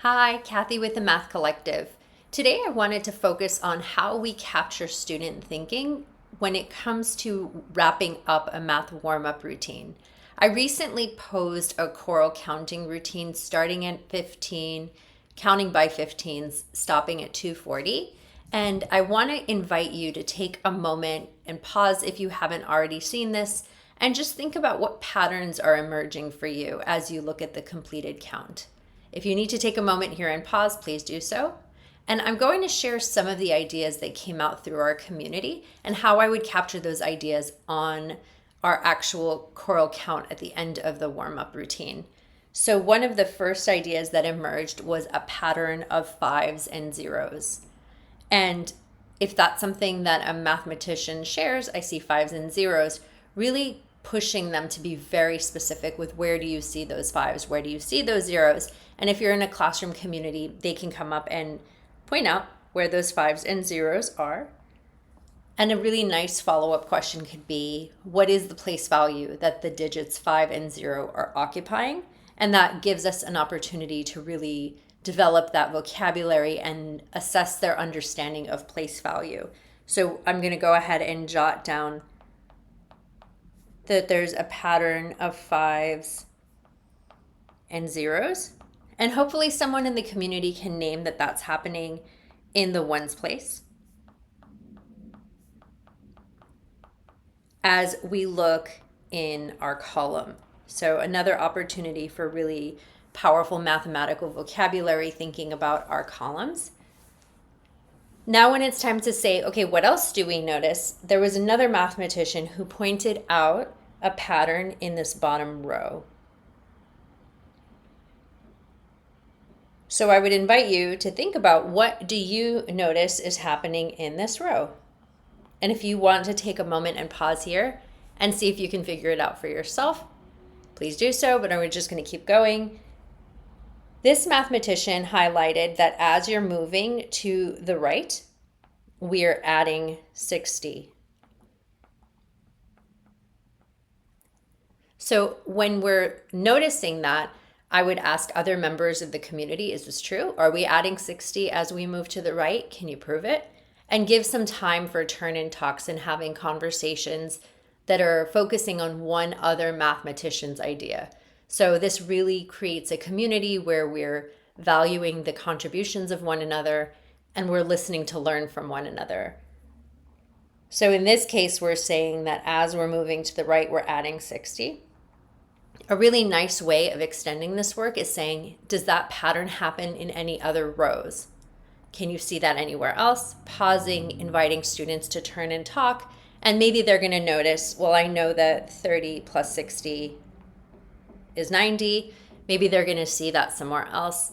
Hi, Kathy with the Math Collective. Today I wanted to focus on how we capture student thinking when it comes to wrapping up a math warm-up routine. I recently posed a choral counting routine starting at 15, counting by 15s, stopping at 240. And I want to invite you to take a moment and pause if you haven't already seen this and just think about what patterns are emerging for you as you look at the completed count. If you need to take a moment here and pause, please do so. And I'm going to share some of the ideas that came out through our community and how I would capture those ideas on our actual choral count at the end of the warm-up routine. So one of the first ideas that emerged was a pattern of fives and zeros. And if that's something that a mathematician shares, I see fives and zeros, really pushing them to be very specific with where do you see those fives, where do you see those zeros. And if you're in a classroom community, they can come up and point out where those fives and zeros are. And a really nice follow-up question could be, what is the place value that the digits 5 and 0 are occupying? And that gives us an opportunity to really develop that vocabulary and assess their understanding of place value. So I'm going to go ahead and jot down that there's a pattern of fives and zeros. And hopefully someone in the community can name that that's happening in the ones place. As we look in our column. So another opportunity for really powerful mathematical vocabulary thinking about our columns. Now when it's time to say, okay, what else do we notice? There was another mathematician who pointed out a pattern in this bottom row. So I would invite you to think about, what do you notice is happening in this row? And if you want to take a moment and pause here and see if you can figure it out for yourself, please do so, but we're just going to keep going. This mathematician highlighted that as you're moving to the right, we are adding 60. So when we're noticing that, I would ask other members of the community, is this true? Are we adding 60 as we move to the right? Can you prove it? And give some time for turn-in talks and having conversations that are focusing on one other mathematician's idea. So this really creates a community where we're valuing the contributions of one another and we're listening to learn from one another. So in this case, we're saying that as we're moving to the right, we're adding 60. A really nice way of extending this work is saying, does that pattern happen in any other rows? Can you see that anywhere else? Pausing, inviting students to turn and talk, and maybe they're going to notice, well, I know that 30 plus 60 is 90. Maybe they're going to see that somewhere else.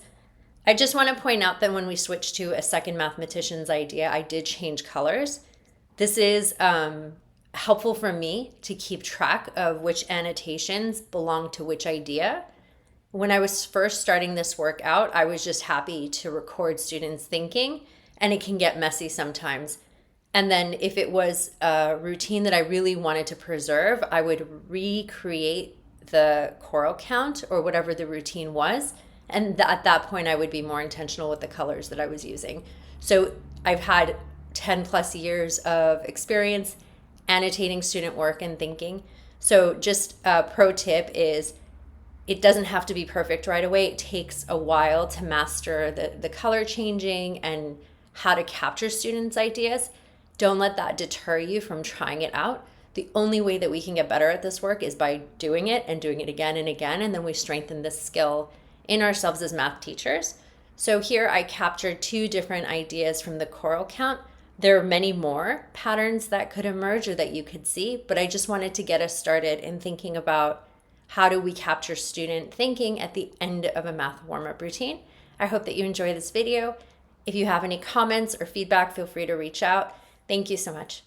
I just want to point out that when we switched to a second mathematician's idea, I did change colors. This is helpful for me to keep track of which annotations belong to which idea. When I was first starting this work out, I was just happy to record students thinking, and it can get messy sometimes. And then if it was a routine that I really wanted to preserve, I would recreate the choral count or whatever the routine was. And at that point, I would be more intentional with the colors that I was using. So I've had 10 plus years of experience annotating student work and thinking. So just a pro tip is, it doesn't have to be perfect right away. It takes a while to master the color changing and how to capture students' ideas. Don't let that deter you from trying it out. The only way that we can get better at this work is by doing it and doing it again and again, and then we strengthen this skill in ourselves as math teachers. So here I captured 2 different ideas from the choral count. There are many more patterns that could emerge or that you could see, but I just wanted to get us started in thinking about, how do we capture student thinking at the end of a math warm-up routine? I hope that you enjoy this video. If you have any comments or feedback, feel free to reach out. Thank you so much.